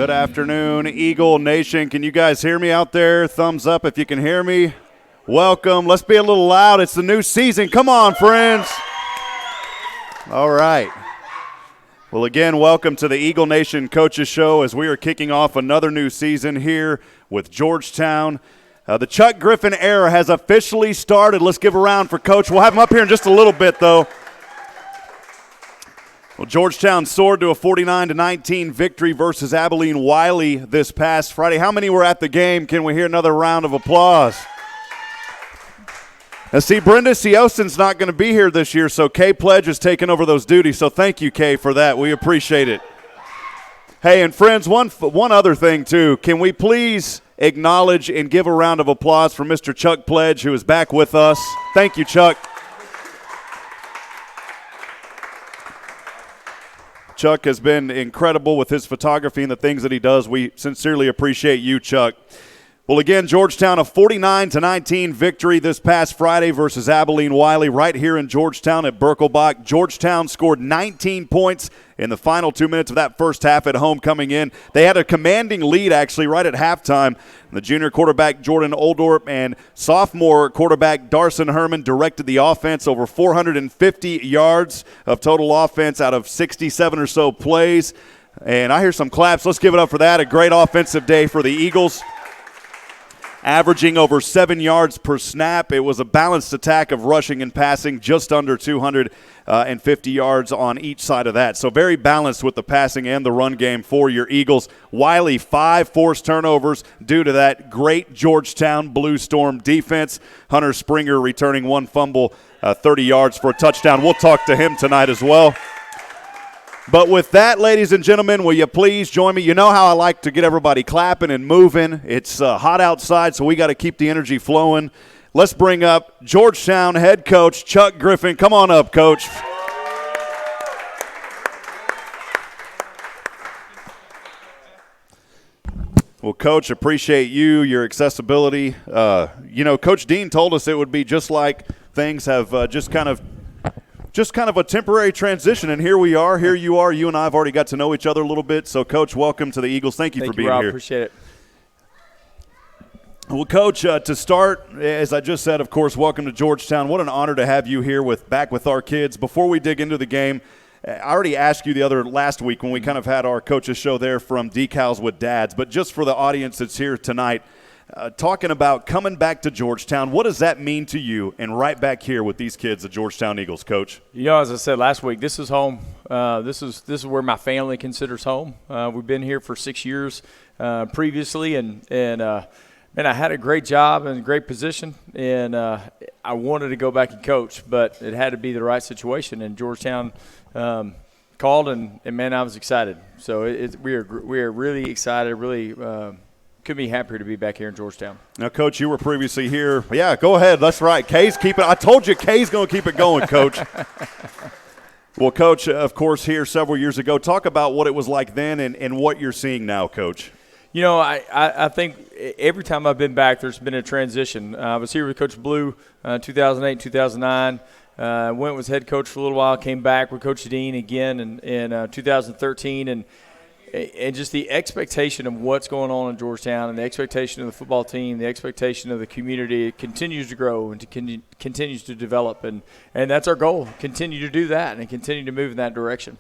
Good afternoon, Eagle Nation. Can you guys hear me out there? Thumbs up if you can hear me. Welcome. Let's be a little loud. It's the new season. Come on, friends. All right. Well, again, welcome to the Eagle Nation Coaches Show as we are kicking off another new season here with Georgetown. The Chuck Griffin era has officially started. Let's give a round for Coach. We'll have him up here in just a little bit, though. Well, Georgetown soared to a 49-19 victory versus Abilene Wiley this past Friday. How many were at the game? Can we hear another round of applause? Now, see, Brenda Seoson's not going to be here this year, so Kay Pledge is taking over those duties. So thank you, Kay, for that. We appreciate it. Hey, and friends, one other thing, too. Can we please acknowledge and give a round of applause for Mr. Chuck Pledge, who is back with us. Thank you, Chuck. Chuck has been incredible with his photography and the things that he does. We sincerely appreciate you, Chuck. Well, again, Georgetown, a 49-19 victory this past Friday versus Abilene Wiley right here in Georgetown at Birkelbach. Georgetown scored 19 points in the final 2 minutes of that first half at home coming in. They had a commanding lead, actually, right at halftime. The junior quarterback, Jordan Oldorp, and sophomore quarterback, Darson Herman, directed the offense over 450 yards of total offense out of 67 or so plays. And I hear some claps. Let's give it up for that. A great offensive day for the Eagles. Averaging over 7 yards per snap. It was a balanced attack of rushing and passing, just under 250 yards on each side of that. So very balanced with the passing and the run game for your Eagles. Wiley, 5 forced turnovers due to that great Georgetown Blue Storm defense. Hunter Springer returning 1 fumble, 30 yards for a touchdown. We'll talk to him tonight as well. But with that, ladies and gentlemen, will you please join me? You know how I like to get everybody clapping and moving. It's hot outside, so we got to keep the energy flowing. Let's bring up Georgetown head coach Chuck Griffin. Come on up, Coach. Well, Coach, appreciate you, your accessibility. Coach Dean told us it would be just like things have just kind of a temporary transition, and here we are. Here you are. You and I have already got to know each other a little bit. So, Coach, welcome to the Eagles. Thank you for being Rob. here. Appreciate it. Well, Coach, to start, as I just said, of course, welcome to Georgetown. What an honor to have you here back with our kids. Before we dig into the game, I already asked you last week when we kind of had our coaches show there from Decals with Dads, but just for the audience that's here tonight, talking about coming back to Georgetown, what does that mean to you and right back here with these kids, the Georgetown Eagles, Coach? As I said last week, this is home. This is where my family considers home. We've been here for 6 years previously, and I had a great job and a great position, and I wanted to go back and coach, but it had to be the right situation, and Georgetown called, and man, I was excited. So we are really excited, really couldn't be happier to be back here in Georgetown. Now, Coach, you were previously here. Yeah, go ahead. That's right. Kay's keeping – I told you Kay's going to keep it going, Coach. Well, Coach, of course, here several years ago. Talk about what it was like then and what you're seeing now, Coach. I think every time I've been back, there's been a transition. I was here with Coach Blue 2008, 2009. Went was head coach for a little while, came back with Coach Dean again in 2013, and just the expectation of what's going on in Georgetown and the expectation of the football team, the expectation of the community continues to grow and continues to develop. And that's our goal, continue to do that and continue to move in that direction.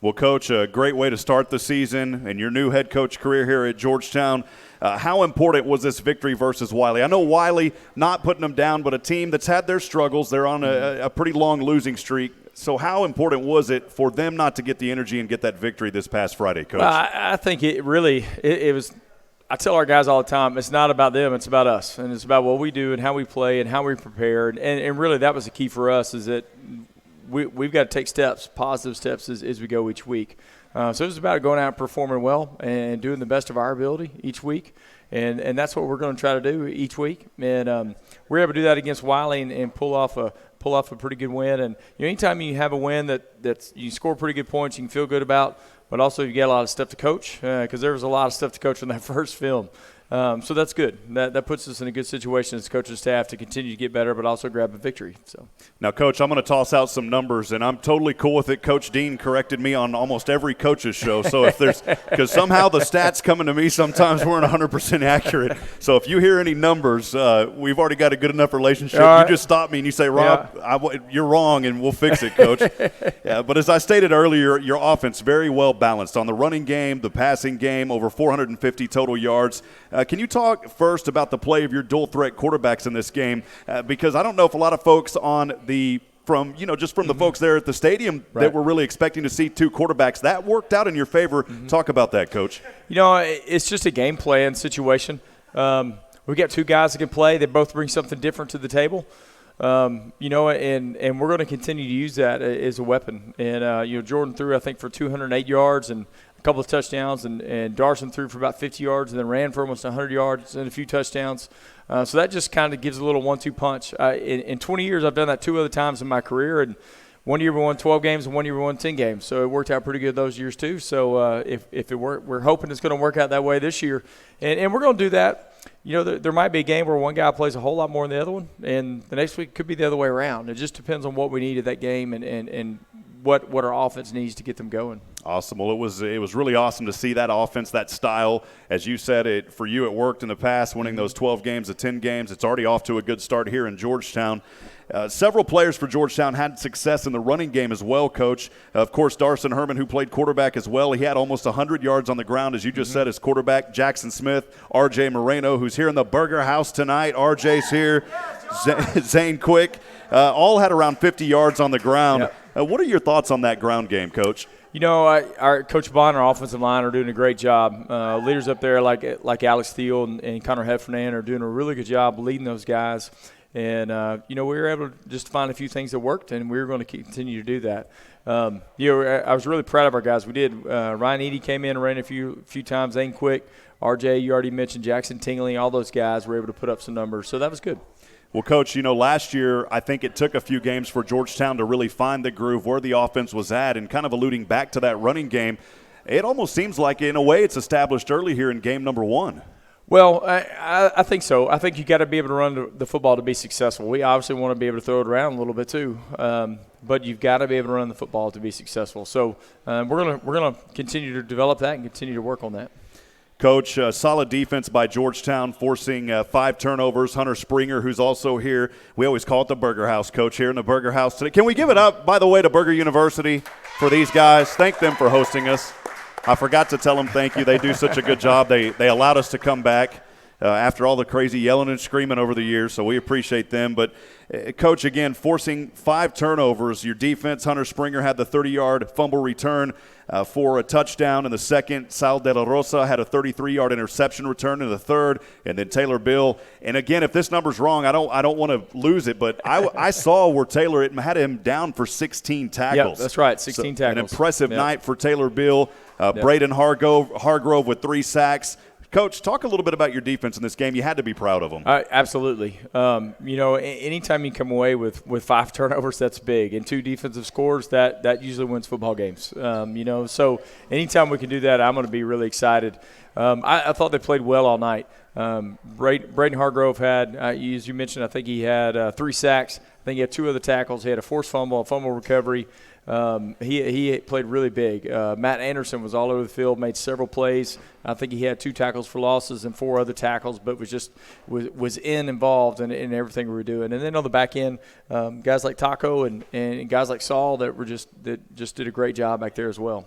Well, Coach, a great way to start the season and your new head coach career here at Georgetown. How important was this victory versus Wiley? I know Wiley, not putting them down, but a team that's had their struggles. They're on a pretty long losing streak. So how important was it for them not to get the energy and get that victory this past Friday, Coach? I think it really it was – I tell our guys all the time, it's not about them, it's about us. And it's about what we do and how we play and how we prepare. And really that was the key for us is that we've got to take steps, positive steps as we go each week. So it was about going out and performing well and doing the best of our ability each week. And that's what we're going to try to do each week. And we're able to do that against Wiley and pull off a pretty good win. And anytime you have a win that's you score pretty good points, you can feel good about, but also you get a lot of stuff to coach because there was a lot of stuff to coach on that first film. So that's good. That puts us in a good situation as coaching staff to continue to get better, but also grab a victory. So now, Coach, I'm going to toss out some numbers, and I'm totally cool with it. Coach Dean corrected me on almost every coach's show. So if there's – because somehow the stats coming to me sometimes weren't 100% accurate. So if you hear any numbers, we've already got a good enough relationship. Right. You just stop me and you say, Rob, you're wrong, and we'll fix it, Coach. Yeah, but as I stated earlier, your offense very well balanced on the running game, the passing game, over 450 total yards. Can you talk first about the play of your dual-threat quarterbacks in this game? Because I don't know if a lot of folks on the from the folks there at the stadium that were really expecting to see two quarterbacks. That worked out in your favor. Talk about that, Coach. It's just a game plan situation. We got two guys that can play. They both bring something different to the table. And we're going to continue to use that as a weapon. And, Jordan threw, I think, for 208 yards and a couple of touchdowns, and Darson threw for about 50 yards and then ran for almost 100 yards and a few touchdowns. So that just kind of gives a little 1-2 punch. In 20 years, I've done that 2 other times in my career, and one year we won 12 games and one year we won 10 games. So it worked out pretty good those years too. So if it worked, we're hoping it's going to work out that way this year. And we're going to do that. There might be a game where one guy plays a whole lot more than the other one, and the next week could be the other way around. It just depends on what we need at that game and what our offense needs to get them going. Awesome. Well, it was really awesome to see that offense, that style. As you said, for you it worked in the past, winning those 12 games of 10 games. It's already off to a good start here in Georgetown. Several players for Georgetown had success in the running game as well, Coach. Of course, Darson Herman, who played quarterback as well, he had almost 100 yards on the ground, as you just said, as quarterback. Jackson Smith, R.J. Moreno, who's here in the Burger House tonight. R.J.'s here. Zane Quick, all had around 50 yards on the ground. Yep. What are your thoughts on that ground game, Coach? Our Coach Bond, our offensive line, are doing a great job. Leaders up there like Alex Thiel and Connor Heffernan are doing a really good job leading those guys. And, we were able to just find a few things that worked, and we were going to continue to do that. I was really proud of our guys. We did. Ryan Eady came in and ran a few times. Zane Quick, RJ, you already mentioned, Jackson Tingley, all those guys were able to put up some numbers. So that was good. Well, Coach, last year I think it took a few games for Georgetown to really find the groove where the offense was at, and kind of alluding back to that running game, it almost seems like in a way it's established early here in game number 1. Well, I think so. I think you got to be able to run the football to be successful. We obviously want to be able to throw it around a little bit too, but you've got to be able to run the football to be successful. So we're gonna continue to develop that and continue to work on that. Coach, solid defense by Georgetown, forcing 5 turnovers. Hunter Springer, who's also here. We always call it the Burger House, Coach, here in the Burger House today. Can we give it up, by the way, to Burger University for these guys? Thank them for hosting us. I forgot to tell them thank you. They do such a good job. They allowed us to come back after all the crazy yelling and screaming over the years, so we appreciate them. But, Coach, again, forcing 5 turnovers. Your defense, Hunter Springer, had the 30-yard fumble return for a touchdown in the second. Sal De La Rosa had a 33-yard interception return in the third, and then Taylor Bill. And, again, if this number's wrong, I don't want to lose it, but I saw where Taylor had him down for 16 tackles. Yep, that's right, 16 tackles. An impressive night for Taylor Bill. Braden Hargrove with 3 sacks. Coach, talk a little bit about your defense in this game. You had to be proud of them. Absolutely. Anytime you come away with 5 turnovers, that's big. And 2 defensive scores, that usually wins football games. So anytime we can do that, I'm going to be really excited. I thought they played well all night. Braden Hargrove had, as you mentioned, I think he had 3 sacks. I think he had 2 other tackles. He had a forced fumble, a fumble recovery. He played really big. Matt Anderson was all over the field, made several plays. I think he had 2 tackles for losses and 4 other tackles, but was involved in everything we were doing. And then on the back end, guys like Taco and guys like Saul that just did a great job back there as well.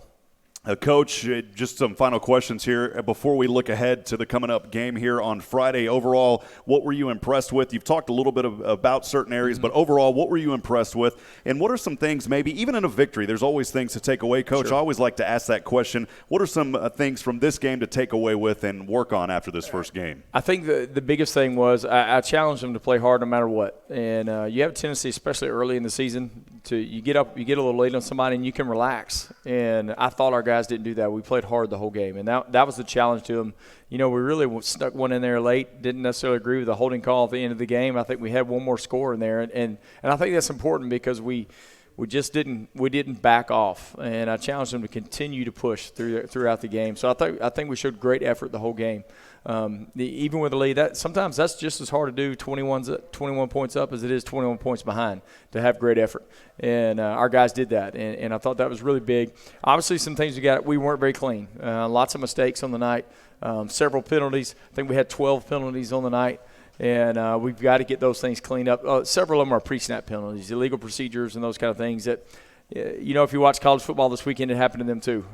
Coach, just some final questions here before we look ahead to the coming up game here on Friday. Overall, what were you impressed with? You've talked a little bit about certain areas, but overall, what were you impressed with? And what are some things, maybe even in a victory, there's always things to take away, Coach. Sure. I always like to ask that question. What are some things from this game to take away with and work on after this first game? I think the biggest thing was I challenged them to play hard no matter what. And you have a tendency, especially early in the season, you get a little late on somebody and you can relax. And I thought our guys didn't do that. We played hard the whole game, and that was the challenge to them. We really stuck one in there late. Didn't necessarily agree with the holding call at the end of the game. I think we had one more score in there, and I think that's important because we we didn't back off, and I challenged them to continue to push throughout the game. So I think we showed great effort the whole game. Even with the lead, sometimes that's just as hard to do 21 points up as it is 21 points behind, to have great effort. And our guys did that, and I thought that was really big. Obviously, some things we weren't very clean. Lots of mistakes on the night, several penalties. I think we had 12 penalties on the night. And we've got to get those things cleaned up. Several of them are pre-snap penalties, illegal procedures, and those kind of things that, if you watch college football this weekend, it happened to them too.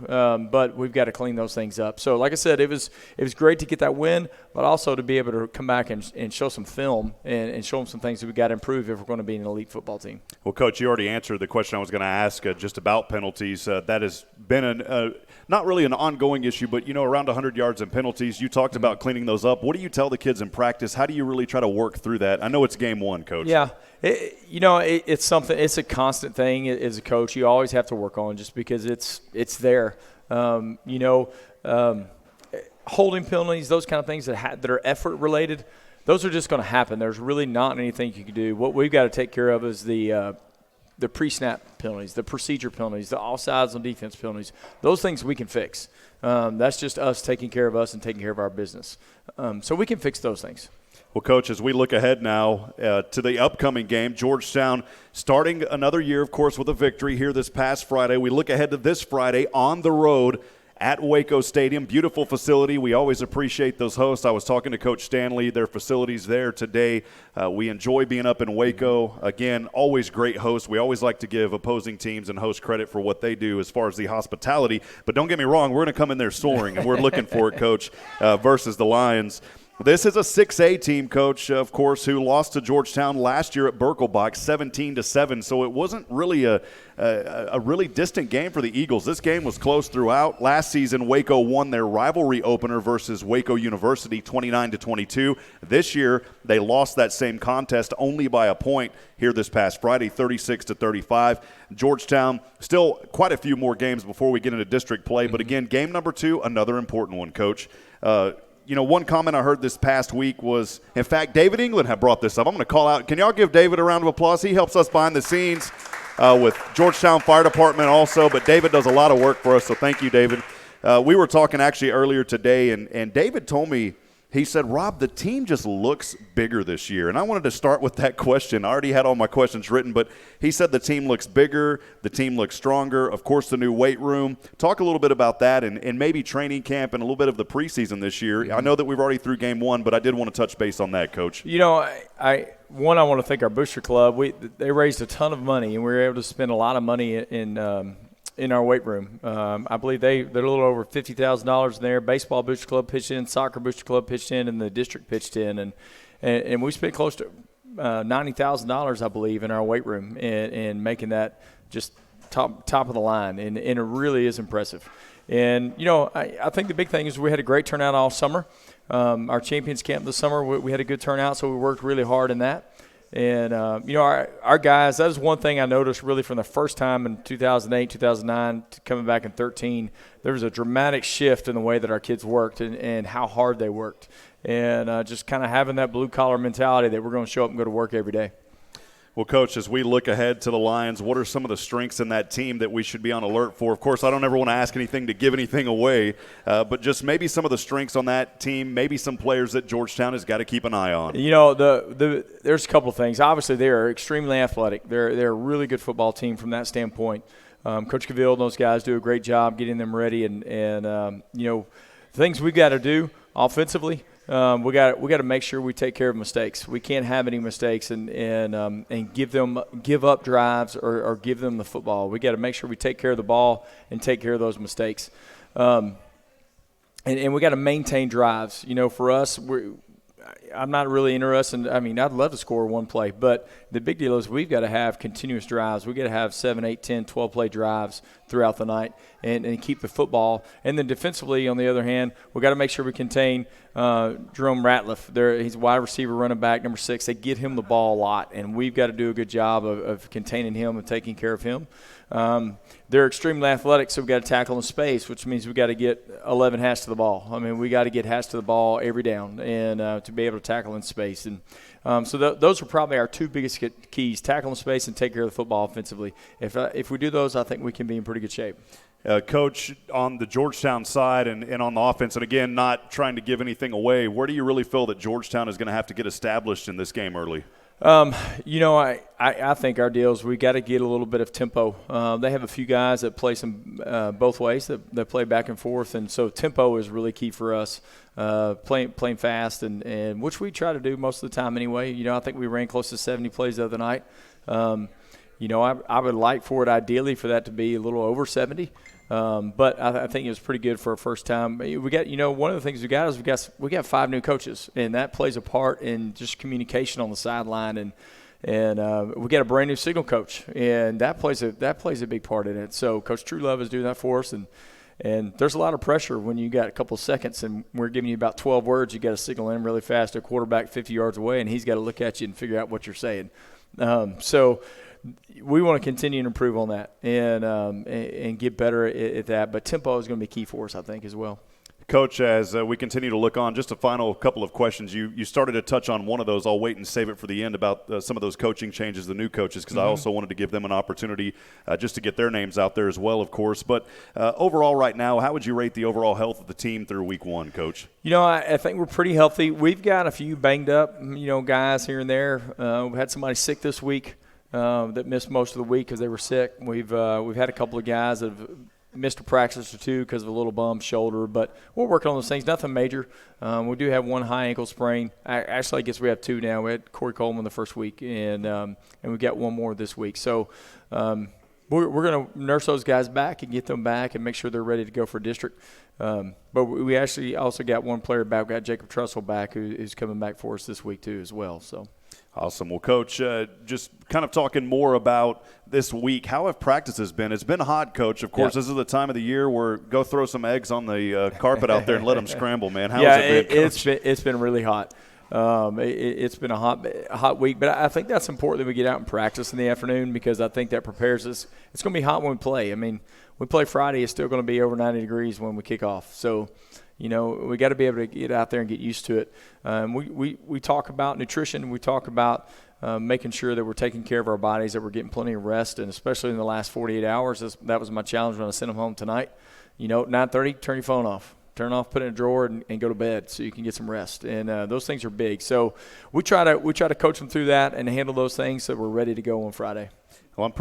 But we've got to clean those things up. So, like I said, it was great to get that win, but also to be able to come back and show some film and show them some things that we got to improve if we're going to be an elite football team. Well, Coach, you already answered the question I was going to ask just about penalties. That has been not really an ongoing issue, but, around 100 yards in penalties. You talked about cleaning those up. What do you tell the kids in practice? How do you really try to work through that? I know it's game one, Coach. Yeah. It's something. It's a constant thing as a coach. You always have to work on, just because it's there. Holding penalties, those kind of things that are effort related, those are just going to happen. There's really not anything you can do. What we've got to take care of is the pre-snap penalties, the procedure penalties, the offsides on defense penalties. Those things we can fix. That's just us taking care of us and taking care of our business. So we can fix those things. Well, Coach, as we look ahead now to the upcoming game, Georgetown starting another year, of course, with a victory here this past Friday. We look ahead to this Friday on the road at Waco Stadium. Beautiful facility. We always appreciate those hosts. I was talking to Coach Stanley, their facilities there today. We enjoy being up in Waco. Again, always great hosts. We always like to give opposing teams and hosts credit for what they do as far as the hospitality. But don't get me wrong, we're going to come in there soaring, and we're looking for it, Coach, versus the Lions. This is a 6A team, Coach, of course, who lost to Georgetown last year at Birkelbach 17-7. So it wasn't really a really distant game for the Eagles. This game was close throughout. Last season, Waco won their rivalry opener versus Waco University 29-22. This year, they lost that same contest only by a point here this past Friday, 36-35. Georgetown, still quite a few more games before we get into district play. But again, game number 2, another important one, Coach. One comment I heard this past week was, in fact, David England had brought this up. I'm going to call out. Can y'all give David a round of applause? He helps us behind the scenes with Georgetown Fire Department also, but David does a lot of work for us, so thank you, David. We were talking actually earlier today, and David told me, he said, Rob, the team just looks bigger this year. And I wanted to start with that question. I already had all my questions written, but he said the team looks bigger, the team looks stronger, of course the new weight room. Talk a little bit about that and maybe training camp and a little bit of the preseason this year. I know that we've already through game 1, but I did want to touch base on that, Coach. I want to thank our booster club. They raised a ton of money, and we were able to spend a lot of money in our weight room. I believe they're a little over $50,000 in there. Baseball booster club pitched in, soccer booster club pitched in, and the district pitched in. And we spent close to $90,000, I believe, in our weight room and making that just top of the line. And it really is impressive. And, I think the big thing is we had a great turnout all summer. Our champions camp this summer, we had a good turnout, so we worked really hard in that. And, our guys, that is one thing I noticed really from the first time in 2008, 2009, to coming back in 2013. There was a dramatic shift in the way that our kids worked and how hard they worked. And just kind of having that blue-collar mentality that we're going to show up and go to work every day. Well, Coach, as we look ahead to the Lions, what are some of the strengths in that team that we should be on alert for? Of course, I don't ever want to ask anything to give anything away, but just maybe some of the strengths on that team, maybe some players that Georgetown has got to keep an eye on. There's a couple of things. Obviously, they are extremely athletic. They're a really good football team from that standpoint. Coach Cavill and those guys do a great job getting them ready, and things we got to do offensively. We got to make sure we take care of mistakes. We can't have any mistakes and give up drives or give them the football. We got to make sure we take care of the ball and take care of those mistakes. And we got to maintain drives. For us, I'm not really interested. I'd love to score one play, but the big deal is we've got to have continuous drives. We've got to have 7, 8, 10, 12 play drives throughout the night and keep the football. And then defensively, on the other hand, we've got to make sure we contain Jerome Ratliff. He's a wide receiver, running back, number 6. They get him the ball a lot, and we've got to do a good job of containing him and taking care of him. They're extremely athletic, so we've got to tackle in space, which means we've got to get 11 hats to the ball. We got to get hats to the ball every down and to be able to tackle in space. And So those are probably our two biggest keys: tackle in space and take care of the football offensively. If we do those, I think we can be in pretty good shape. Coach, on the Georgetown side and on the offense, and again, not trying to give anything away, where do you really feel that Georgetown is going to have to get established in this game early? I think our deal is we got to get a little bit of tempo. They have a few guys that play some both ways, that play back and forth, and so tempo is really key for us. Playing fast, and which we try to do most of the time anyway. I think we ran close to 70 plays the other night. I would like for it ideally for that to be a little over 70. But I think it was pretty good for a first time. We got, one of the things we got is we got 5 new coaches, and that plays a part in just communication on the sideline, and we got a brand new signal coach, and that plays a big part in it. So Coach Truelove is doing that for us, and there's a lot of pressure when you got a couple of seconds, and we're giving you about 12 words. You got to signal in really fast to a quarterback 50 yards away, and he's got to look at you and figure out what you're saying. So we want to continue to improve on that and get better at that. But tempo is going to be key for us, I think, as well. Coach, as we continue to look on, just a final couple of questions. You started to touch on one of those. I'll wait and save it for the end about some of those coaching changes, the new coaches, because I also wanted to give them an opportunity just to get their names out there as well, of course. But overall right now, how would you rate the overall health of the team through week 1, Coach? I think we're pretty healthy. We've got a few banged up, guys here and there. We had somebody sick this week that missed most of the week because they were sick. We've had a couple of guys that have missed a practice or two because of a little bum shoulder, but we're working on those things. Nothing major. We do have one high ankle sprain. Actually, I guess we have 2 now. We had Corey Coleman the first week, and we got one more this week. So we're going to nurse those guys back and get them back and make sure they're ready to go for district. But we actually also got one player back. We got Jacob Trussell back, who's coming back for us this week too as well. So. Awesome. Well, Coach, just kind of talking more about this week, how have practices been? It's been hot, Coach. Of course, This is the time of the year where go throw some eggs on the carpet out there and let them scramble, man. How has it been, Coach? It's been really hot. It's been a hot week, but I think that's important that we get out and practice in the afternoon because I think that prepares us. It's going to be hot when we play. I mean, we play Friday. It's still going to be over 90 degrees when we kick off. So, we got to be able to get out there and get used to it. We talk about nutrition. We talk about making sure that we're taking care of our bodies, that we're getting plenty of rest, and especially in the last 48 hours. That was my challenge when I sent them home tonight. 9:30, turn your phone off. Turn it off, put it in a drawer, and go to bed so you can get some rest. And those things are big. So we try to coach them through that and handle those things so we're ready to go on Friday. Well,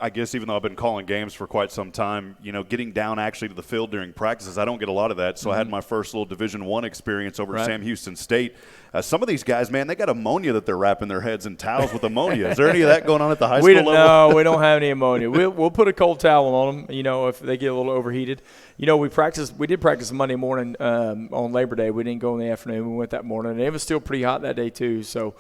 I guess even though I've been calling games for quite some time, getting down actually to the field during practices, I don't get a lot of that. So I had my first little Division I experience over at Sam Houston State. Some of these guys, man, they got ammonia that they're wrapping their heads in towels with ammonia. Is there any of that going on at the high school level? No, we don't have any ammonia. We'll put a cold towel on them, if they get a little overheated. We did practice Monday morning on Labor Day. We didn't go in the afternoon. We went that morning. And it was still pretty hot that day too. So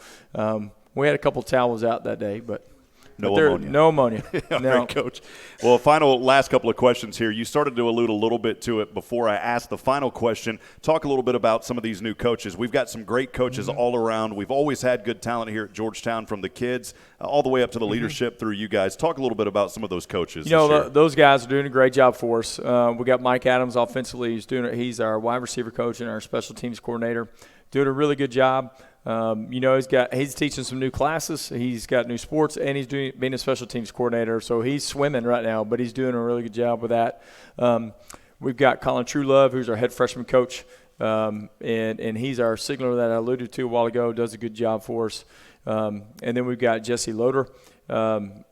we had a couple towels out that day, but – No ammonia. No ammonia. All no. right, Coach. Well, last couple of questions here. You started to allude a little bit to it before I asked the final question. Talk a little bit about some of these new coaches. We've got some great coaches all around. We've always had good talent here at Georgetown, from the kids all the way up to the leadership through you guys. Talk a little bit about some of those coaches. Those guys are doing a great job for us. We got Mike Adams offensively. He's our wide receiver coach and our special teams coordinator. Doing a really good job. He's teaching some new classes. He's got new sports, and he's being a special teams coordinator. So he's swimming right now, but he's doing a really good job with that. We've got Colin Truelove, who's our head freshman coach, and he's our signaler that I alluded to a while ago. Does a good job for us. And then we've got Jesse Loader,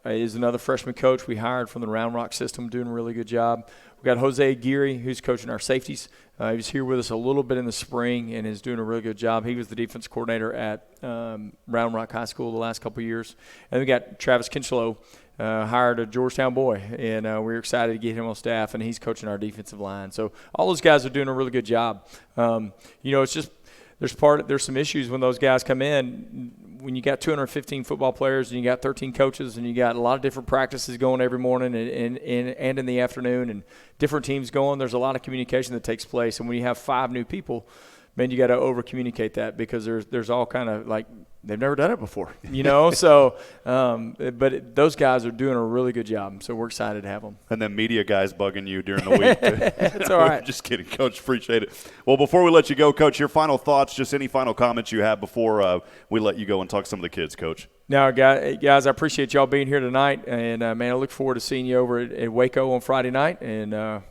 is another freshman coach we hired from the Round Rock system, doing a really good job. We've got Jose Geary, who's coaching our safeties. He was here with us a little bit in the spring and is doing a really good job. He was the defense coordinator at Round Rock High School the last couple of years. And we got Travis Kinchlow, hired a Georgetown boy, and we're excited to get him on staff, and he's coaching our defensive line. So all those guys are doing a really good job. It's just there's some issues when those guys come in. When you got 215 football players and you got 13 coaches and you got a lot of different practices going every morning and in the afternoon and different teams going, there's a lot of communication that takes place. And when you have 5 new people, man, you got to over communicate that because there's all kind of like they've never done it before, you know. So, but those guys are doing a really good job. So we're excited to have them. And then media guys bugging you during the week. It's all right. Just kidding, Coach. Appreciate it. Well, before we let you go, Coach, your final thoughts, just any final comments you have before we let you go and talk to some of the kids, Coach. Now, guys, I appreciate y'all being here tonight. And, man, I look forward to seeing you over at Waco on Friday night. And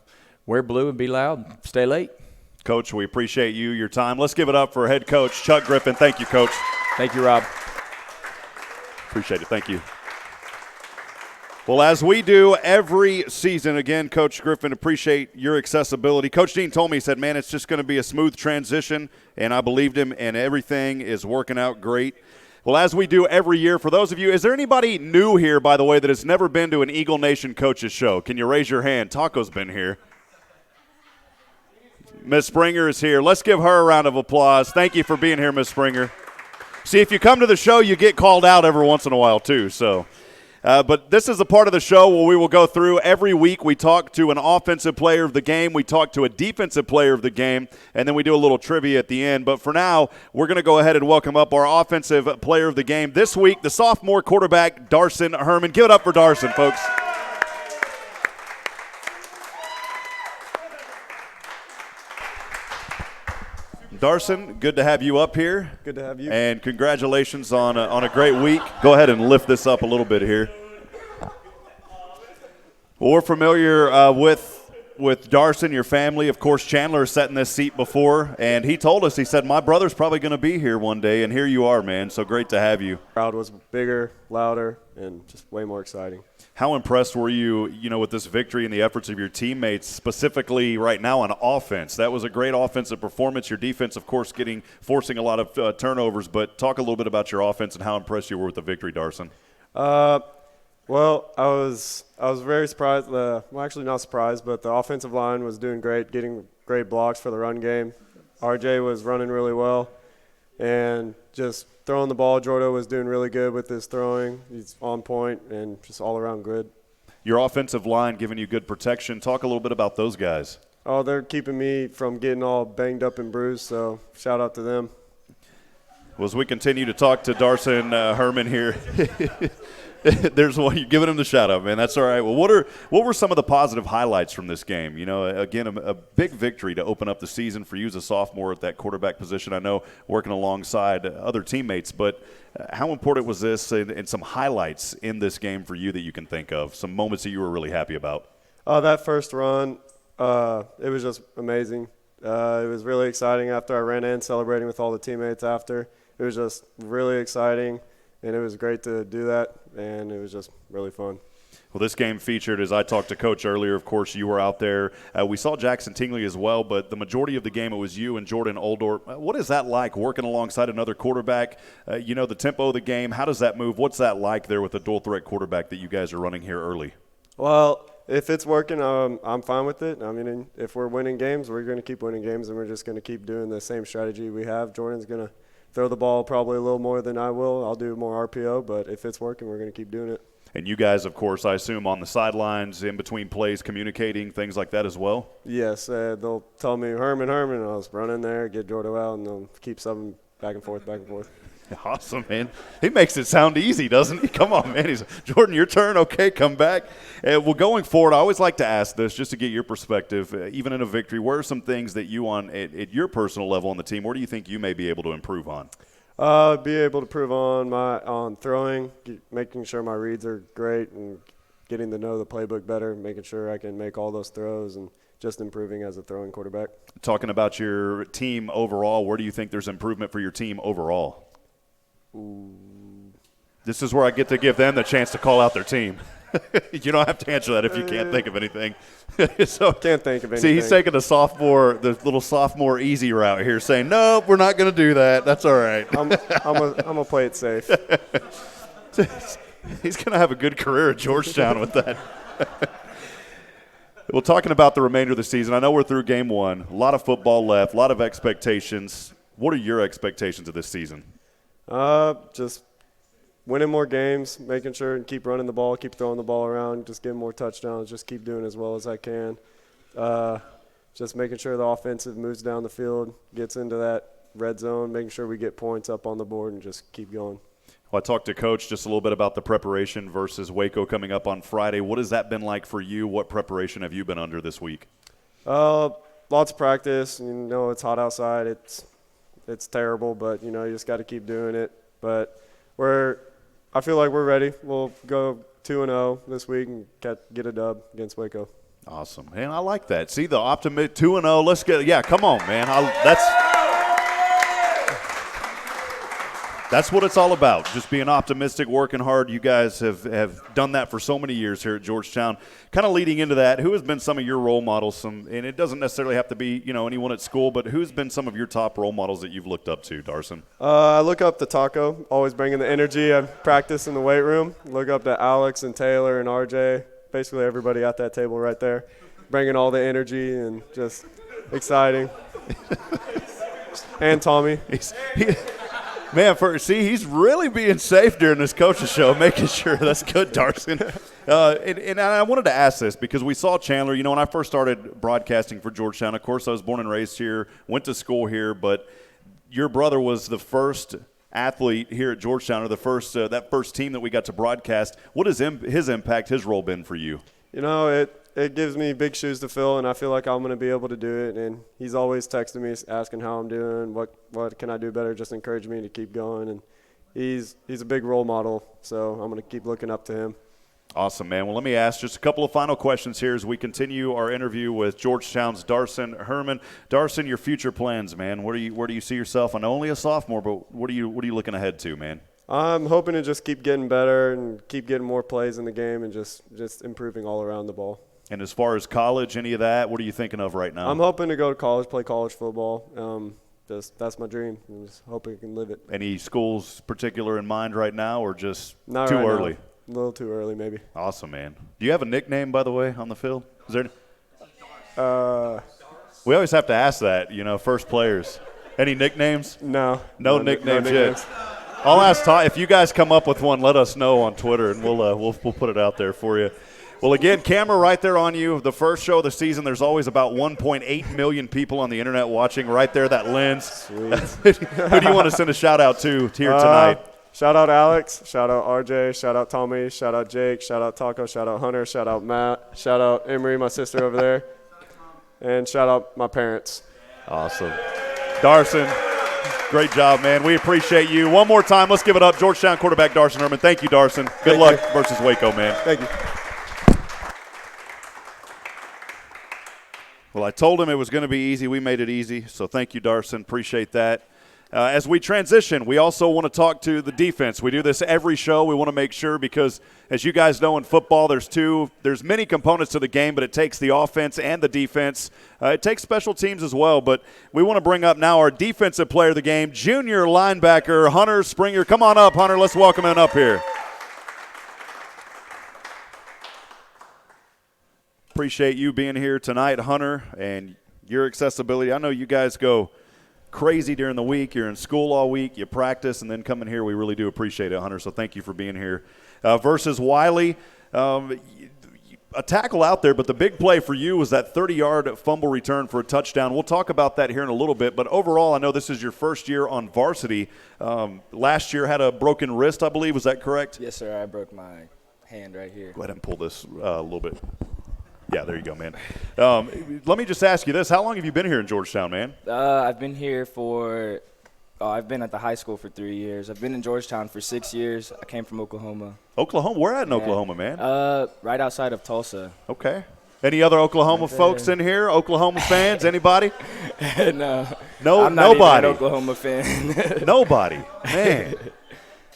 wear blue and be loud and stay late. Coach, we appreciate you, your time. Let's give it up for head coach Chuck Griffin. Thank you, Coach. Thank you, Rob. Appreciate it. Thank you. Well, as we do every season, again, Coach Griffin, appreciate your accessibility. Coach Dean told me, he said, man, it's just going to be a smooth transition, and I believed him, and everything is working out great. Well, as we do every year, for those of you, is there anybody new here, by the way, that has never been to an Eagle Nation Coaches Show? Can you raise your hand? Taco's been here. Miss Springer is here. Let's give her a round of applause. Thank you for being here, Miss Springer. See, if you come to the show, you get called out every once in a while, too. So, but this is a part of the show where we will go through every week. We talk to an offensive player of the game. We talk to a defensive player of the game. And then we do a little trivia at the end. But for now, we're going to go ahead and welcome up our offensive player of the game. This week, the sophomore quarterback, Darson Herman. Give it up for Darson, folks. Darson, good to have you up here. Good to have you. And congratulations on a great week. Go ahead and lift this up a little bit here. Well, we're familiar with Darson, your family. Of course, Chandler sat in this seat before, and he told us, he said, my brother's probably going to be here one day, and here you are, man. So great to have you. The crowd was bigger, louder, and just way more exciting. How impressed were you, with this victory and the efforts of your teammates, specifically right now on offense? That was a great offensive performance. Your defense, of course, forcing a lot of turnovers. But talk a little bit about your offense and how impressed you were with the victory, Darson. Well, I was very surprised. Well, actually not surprised, but the offensive line was doing great, getting great blocks for the run game. RJ was running really well, and just throwing the ball. Jordo was doing really good with his throwing. He's on point and just all around good. Your offensive line giving you good protection. Talk a little bit about those guys. Oh, they're keeping me from getting all banged up and bruised, so shout out to them. Well, as we continue to talk to Darson Herman here, there's one. You're giving him the shout out, man. That's all right. Well, what were some of the positive highlights from this game? Again, a big victory to open up the season for you as a sophomore at that quarterback position. I know working alongside other teammates, but how important was this and some highlights in this game for you that you can think of, some moments that you were really happy about? That first run, it was just amazing. It was really exciting after I ran in, celebrating with all the teammates after. It was just really exciting, and it was great to do that, and it was just really fun. Well, this game featured, as I talked to Coach earlier, of course, you were out there. We saw Jackson Tingley as well, but the majority of the game it was you and Jordan Oldorp. What is that like, working alongside another quarterback? The tempo of the game, how does that move? What's that like there with a dual-threat quarterback that you guys are running here early? Well, if it's working, I'm fine with it. I mean, if we're winning games, we're going to keep winning games, and we're just going to keep doing the same strategy we have. Jordan's going to throw the ball probably a little more than I will. I'll do more RPO, but if it's working, we're going to keep doing it. And you guys, of course, I assume on the sidelines, in between plays, communicating, things like that as well? Yes, they'll tell me, Herman, and I'll just run in there, get Jordan out, and they'll keep subbing back and forth. Awesome, man. He makes it sound easy, doesn't he? Come on, man. He's Jordan, your turn. Okay, come back. Well, going forward, I always like to ask this just to get your perspective. Even in a victory, where are some things that you at your personal level on the team, where do you think you may be able to improve on? Be able to improve on throwing, making sure my reads are great, and getting to know the playbook better, making sure I can make all those throws, and just improving as a throwing quarterback. Talking about your team overall, where do you think there's improvement for your team overall? Ooh. This is where I get to give them the chance to call out their team. You don't have to answer that if you can't think of anything. So can't think of anything. See, he's taking the little sophomore easy route here, saying, nope, we're not going to do that. That's all right. I'm gonna play it safe. He's going to have a good career at Georgetown with that. Well, talking about the remainder of the season, I know we're through game one. A lot of football left, a lot of expectations. What are your expectations of this season? Just winning more games, making sure and keep running the ball, keep throwing the ball around, just getting more touchdowns, just keep doing as well as I can. Just making sure the offensive moves down the field, gets into that red zone, making sure we get points up on the board and just keep going. Well, I talked to Coach just a little bit about the preparation versus Waco coming up on Friday. What has that been like for you? What preparation have you been under this week? Lots of practice. You know, it's hot outside. It's terrible, but, you know, you just got to keep doing it. But I feel like we're ready. We'll go 2-0 this week and get a dub against Waco. Awesome. Man, I like that. See, the optimism, 2-0. Let's get – yeah, come on, man. That's what it's all about, just being optimistic, working hard. You guys have done that for so many years here at Georgetown. Kind of leading into that, who has been some of your role models? And it doesn't necessarily have to be, you know, anyone at school, but who's been some of your top role models that you've looked up to, Darson? I look up to Taco, always bringing the energy. I practice in the weight room. Look up to Alex and Taylor and RJ, basically everybody at that table right there, bringing all the energy and just exciting. And Tommy. Man, he's really being safe during this coach's show, making sure that's good, Darson. And I wanted to ask this because we saw Chandler. You know, when I first started broadcasting for Georgetown, of course, I was born and raised here, went to school here, but your brother was the first athlete here at Georgetown, or the first that first team that we got to broadcast. What has his impact, his role been for you? You know, it gives me big shoes to fill, and I feel like I'm going to be able to do it. And he's always texting me, asking how I'm doing, what can I do better, just encourage me to keep going. And he's a big role model, so I'm going to keep looking up to him. Awesome, man. Well, let me ask just a couple of final questions here as we continue our interview with Georgetown's Darson Herman. Darson, your future plans, man. Where do you see yourself? I know only a sophomore, but what are you looking ahead to, man? I'm hoping to just keep getting better and keep getting more plays in the game and just improving all around the ball. And as far as college, any of that, what are you thinking of right now? I'm hoping to go to college, play college football. That's my dream. I'm just hoping I can live it. Any schools particular in mind right now, or just Not too right early? Now. A little too early, maybe. Awesome, man. Do you have a nickname, by the way, on the field? Is there? We always have to ask that, you know, first players. Any nicknames? No nicknames nicknames. yet. I'll ask Todd if you guys come up with one. Let us know on Twitter, and we'll put it out there for you. Well, again, camera right there on you. The first show of the season, there's always about 1.8 million people on the internet watching right there, that lens. Sweet. Who do you want to send a shout-out to here tonight? Shout out Alex, shout out RJ, shout out Tommy, shout out Jake, shout out Taco, shout out Hunter, shout out Matt, shout out Emery, my sister over there, and shout out my parents. Awesome. Darson, great job, man. We appreciate you. One more time, let's give it up. Georgetown quarterback Darson Herman. Thank you, Darson. Good luck versus Waco, man. Thank you. Well, I told him it was going to be easy. We made it easy, so thank you, Darson. Appreciate that. As we transition, we also want to talk to the defense. We do this every show. We want to make sure because, as you guys know, in football, there's many components to the game, but it takes the offense and the defense. It takes special teams as well, but we want to bring up now our defensive player of the game, junior linebacker Hunter Springer. Come on up, Hunter. Let's welcome him up here. Appreciate you being here tonight, Hunter, and your accessibility. I know you guys go crazy during the week. You're in school all week. You practice, and then coming here, we really do appreciate it, Hunter, so thank you for being here. Versus Wiley, a tackle out there, but the big play for you was that 30-yard fumble return for a touchdown. We'll talk about that here in a little bit, but overall, I know this is your first year on varsity. Last year had a broken wrist, I believe. Was that correct? Yes, sir. I broke my hand right here. Go ahead and pull this a little bit. Yeah, there you go, man. Let me just ask you this. How long have you been here in Georgetown, man? I've been here I've been at the high school for 3 years. I've been in Georgetown for 6 years. I came from Oklahoma. Where at in Oklahoma, man? Right outside of Tulsa. Okay. Any other Oklahoma folks in here? Oklahoma fans? Anybody? No. Nobody. I'm not even an Oklahoma fan. Nobody. Man.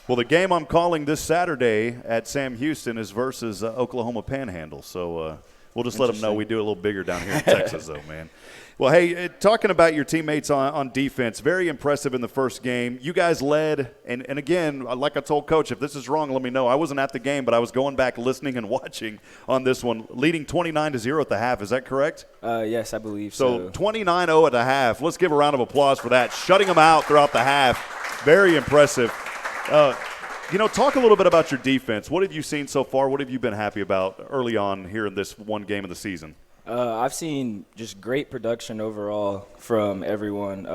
Well, the game I'm calling this Saturday at Sam Houston is versus Oklahoma Panhandle. So we'll just let them know we do a little bigger down here in Texas, though, man. Well, hey, talking about your teammates on defense, very impressive in the first game. You guys led, and again, like I told Coach, if this is wrong, let me know. I wasn't at the game, but I was going back listening and watching on this one, leading 29-0 at the half. Is that correct? Yes, I believe so. So 29-0 at the half. Let's give a round of applause for that. Shutting them out throughout the half. Very impressive. Talk a little bit about your defense. What have you seen so far? What have you been happy about early on here in this one game of the season? I've seen just great production overall from everyone.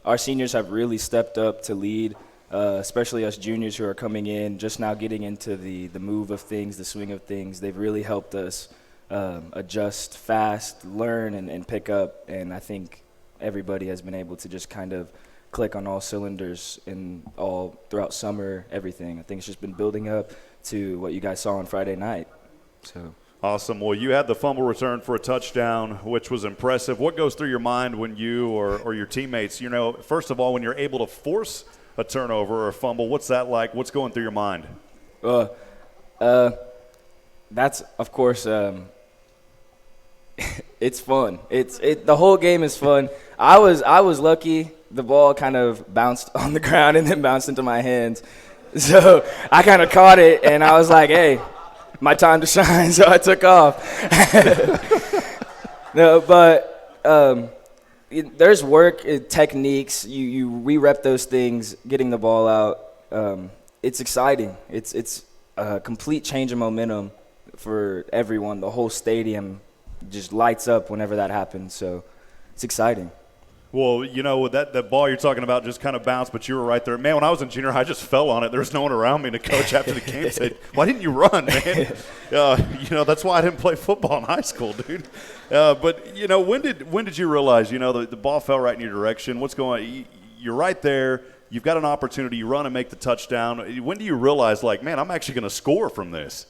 our seniors have really stepped up to lead, especially us juniors who are coming in, just now getting into the move of things, the swing of things. They've really helped us adjust fast, learn, and pick up. And I think everybody has been able to just kind of click on all cylinders in all throughout summer, everything. I think it's just been building up to what you guys saw on Friday night. So. Awesome. Well, you had the fumble return for a touchdown, which was impressive. What goes through your mind when you or your teammates, first of all, when you're able to force a turnover or a fumble, what's that like? What's going through your mind? That's, of course, it's fun. The whole game is fun. I was lucky. The ball kind of bounced on the ground and then bounced into my hands. So I kind of caught it, and I was like, hey, my time to shine, so I took off. No, but there's work, techniques. You re-rep those things, getting the ball out. It's exciting. It's a complete change of momentum for everyone. The whole stadium just lights up whenever that happens, so it's exciting. Well, that ball you're talking about just kind of bounced, but you were right there. Man, when I was in junior high, I just fell on it. There was no one around me. And the coach after the game said, why didn't you run, man? That's why I didn't play football in high school, dude. But when did you realize, the ball fell right in your direction? What's going on? You're right there. You've got an opportunity. You run and make the touchdown. When do you realize, man, I'm actually going to score from this?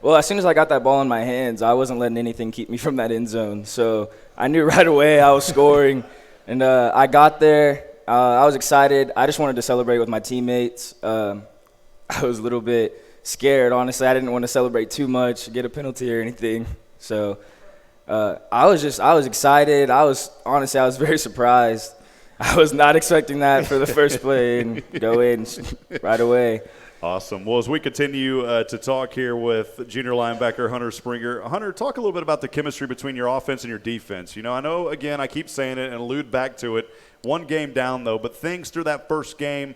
Well, as soon as I got that ball in my hands, I wasn't letting anything keep me from that end zone. So I knew right away I was scoring. And I got there. I was excited. I just wanted to celebrate with my teammates. I was a little bit scared, honestly. I didn't want to celebrate too much, get a penalty or anything. So I was excited. I was very surprised. I was not expecting that for the first play and go in right away. Awesome. Well, as we continue to talk here with junior linebacker Hunter Springer, Hunter, talk a little bit about the chemistry between your offense and your defense. I know, again, I keep saying it and allude back to it. One game down, though, but things through that first game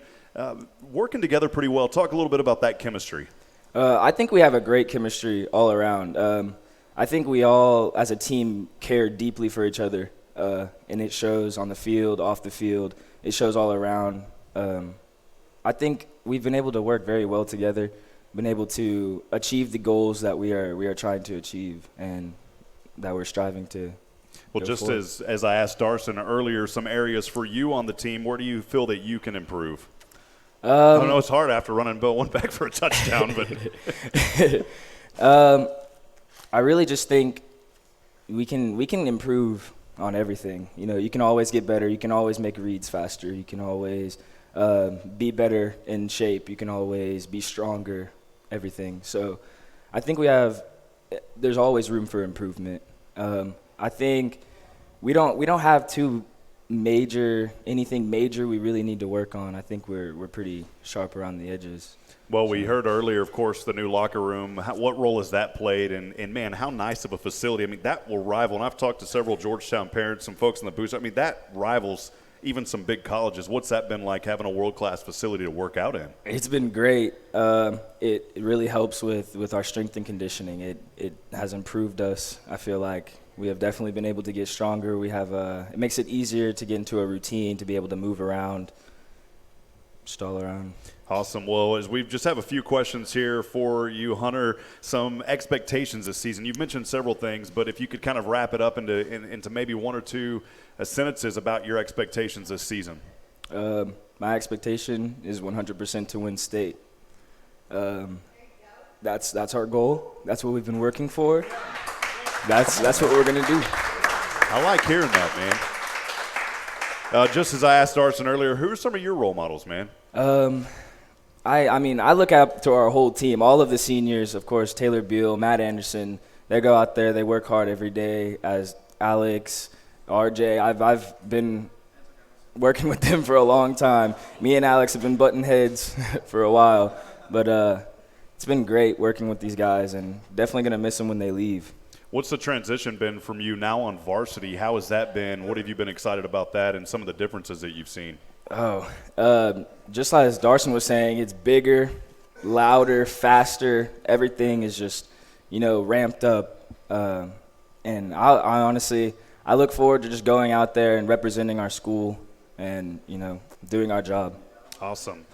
working together pretty well. Talk a little bit about that chemistry. I think we have a great chemistry all around. I think we all, as a team, care deeply for each other, and it shows on the field, off the field. It shows all around. I think we've been able to work very well together, been able to achieve the goals that we are trying to achieve and that we're striving to. Well, just as I asked Darson earlier, some areas for you on the team, where do you feel that you can improve? I don't know, it's hard after running one back for a touchdown, but I really just think we can improve on everything. You can always get better. You can always make reads faster. You can always be better in shape. You can always be stronger, everything. So I think there's always room for improvement. I think we don't have anything major we really need to work on. I think we're pretty sharp around the edges. Well, we heard earlier, of course, the new locker room. What role has that played? And man, how nice of a facility. I mean, that will rival, and I've talked to several Georgetown parents, some folks in the booth. I mean, that rivals even some big colleges. What's that been like, having a world-class facility to work out in? It's been great. It really helps with our strength and conditioning. It has improved us. I feel like we have definitely been able to get stronger. It makes it easier to get into a routine, to be able to move around, just all around. Awesome. Well, as we just have a few questions here for you, Hunter, some expectations this season. You've mentioned several things, but if you could kind of wrap it up into maybe one or two sentences about your expectations this season. My expectation is 100% to win state. That's our goal. That's what we've been working for. That's what we're going to do. I like hearing that, man. Just as I asked Darson earlier, who are some of your role models, man? I look up to our whole team, all of the seniors, of course, Taylor Beal, Matt Anderson. They go out there, they work hard every day, as Alex, RJ. I've been working with them for a long time. Me and Alex have been butting heads for a while. But it's been great working with these guys, and definitely going to miss them when they leave. What's the transition been from you now on varsity? How has that been? What have you been excited about that and some of the differences that you've seen? Just as Darson was saying, it's bigger, louder, faster. Everything is just, ramped up. And I honestly look forward to just going out there and representing our school and, doing our job. Awesome.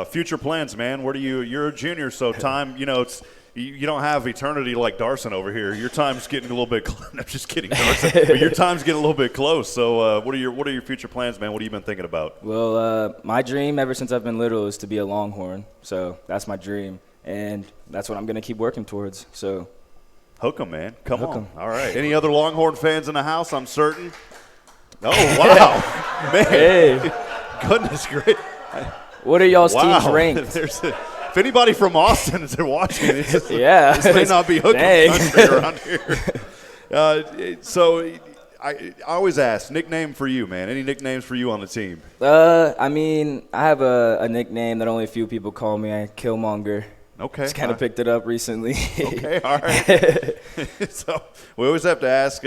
Future plans, man. You're a junior, so time, you don't have eternity like Darson over here. Your time's getting a little bit I'm just kidding, Darson. But your time's getting a little bit close. So what are your future plans, man? What have you been thinking about? Well, my dream ever since I've been little is to be a Longhorn. So that's my dream, and that's what I'm going to keep working towards. So hook 'em, man. Come Hook on. 'em. All right. Any other Longhorn fans in the house, I'm certain? Oh, wow. Man. Hey, Goodness gracious. what are y'all's Wow. teams ranked? If anybody from Austin is watching, Yeah. this may not be hook 'em Dang. country around here. So I always ask, nickname for you, man. Any nicknames for you on the team? I have a nickname that only a few people call me. Killmonger. Okay. Just kind of picked it up recently. Okay, all right. So we always have to ask.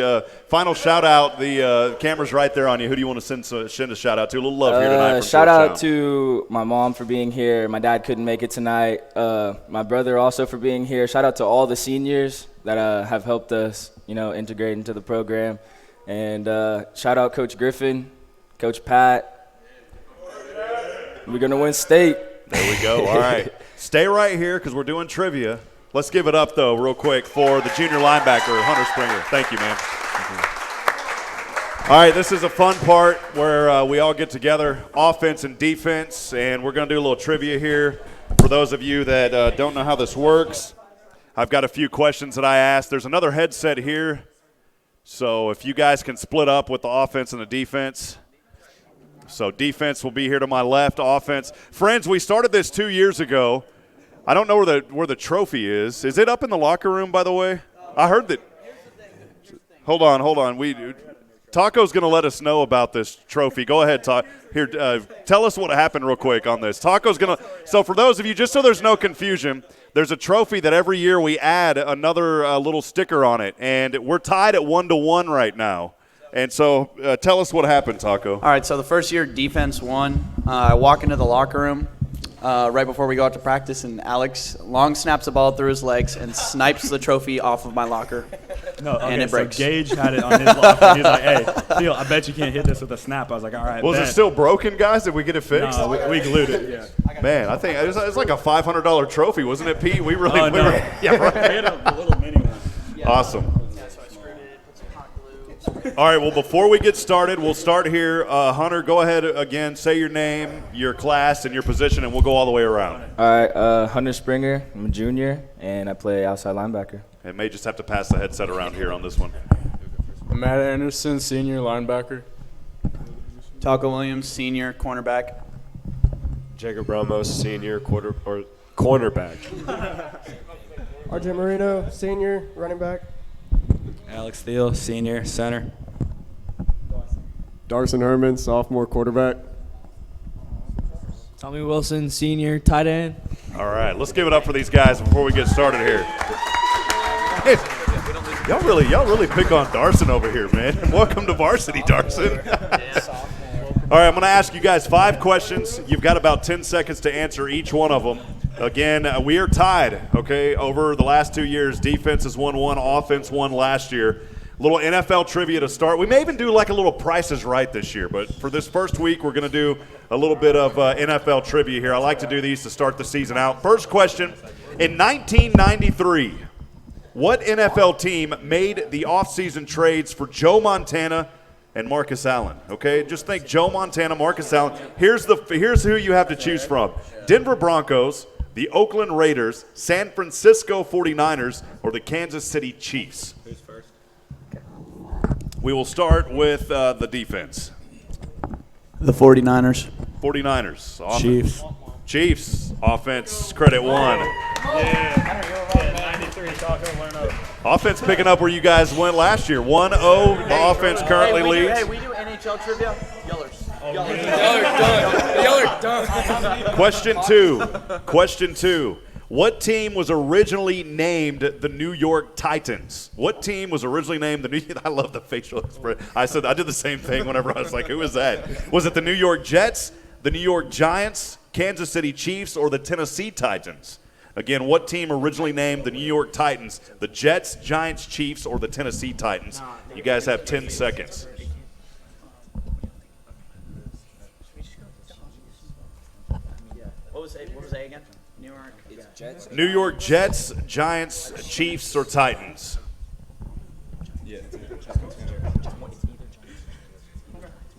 Final shout out. The camera's right there on you. Who do you want to send a shout out to? A little love here tonight. From Shout out Georgetown. to my mom for being here. My dad couldn't make it tonight. My brother also for being here. Shout out to all the seniors that have helped us, integrate into the program. And shout out Coach Griffin, Coach Pat. We're going to win state. There we go. All right. Stay right here because we're doing trivia. Let's give it up, though, real quick for the junior linebacker, Hunter Springer. Thank you, man. All right, this is a fun part where we all get together, offense and defense, and we're going to do a little trivia here. For those of you that don't know how this works, I've got a few questions that I asked. There's another headset here, so if you guys can split up with the offense and the defense. So defense will be here to my left, offense. Friends, we started this 2 years ago. I don't know where the trophy is. Is it up in the locker room, by the way? I heard that. Hold on. Taco's going to let us know about this trophy. Go ahead, Taco. Here, tell us what happened real quick on this. Taco's going to – so for those of you, just so there's no confusion, there's a trophy that every year we add another little sticker on it, and we're tied at 1-1 right now. And so tell us what happened, Taco. All right, so the first year defense won. I walk into the locker room right before we go out to practice, and Alex long snaps the ball through his legs and snipes the trophy off of my locker. And it breaks. So Gage had it on his locker. He's like, hey, Theo, I bet you can't hit this with a snap. I was like, all right. Was it still broken, guys? Did we get it fixed? No, we glued it, yeah. Man, I think it was like a $500 trophy, wasn't it, Pete? We No. yeah, right. We had a little mini one. Awesome. All right, well, before we get started, we'll start here. Hunter, go ahead again. Say your name, your class, and your position, and we'll go all the way around. All right, Hunter Springer. I'm a junior, and I play outside linebacker. I may just have to pass the headset around here on this one. Matt Anderson, senior linebacker. Taco Williams, senior cornerback. Jacob Ramos, senior cornerback. RJ Marino, senior running back. Alex Thiel, senior center. Darson Herman, sophomore quarterback. Tommy Wilson, senior tight end. All right, let's give it up for these guys before we get started here. Y'all really pick on Darson over here, man. Welcome to varsity, Darson. All right, I'm going to ask you guys 5 questions. You've got about 10 seconds to answer each one of them. Again, we are tied, okay, over the last 2 years. Defense has won 1, offense won last year. A little NFL trivia to start. We may even do like a little Price is Right this year, but for this first week, we're going to do a little bit of NFL trivia here. I like to do these to start the season out. First question, in 1993, what NFL team made the offseason trades for Joe Montana and Marcus Allen? Okay, just think Joe Montana, Marcus Allen. Here's who you have to choose from. Denver Broncos, the Oakland Raiders, San Francisco 49ers, or the Kansas City Chiefs? Who's first? Okay. We will start with the defense. The 49ers. 49ers. Offense. Chiefs. Chiefs. Offense, credit 1. Yeah, 93, Taco, learn up. Offense picking up where you guys went last year. 1-0. The offense currently leads. we do NHL trivia. Yellers. Question two. What team was originally named the New York Titans? What team was originally named the New York? I love the facial expression. I did the same thing whenever I was like, who is that? Was it the New York Jets, the New York Giants, Kansas City Chiefs, or the Tennessee Titans? Again, what team originally named the New York Titans? The Jets, Giants, Chiefs, or the Tennessee Titans? You guys have 10 seconds. was A again? New York. New York Jets, Giants, Chiefs, or Titans?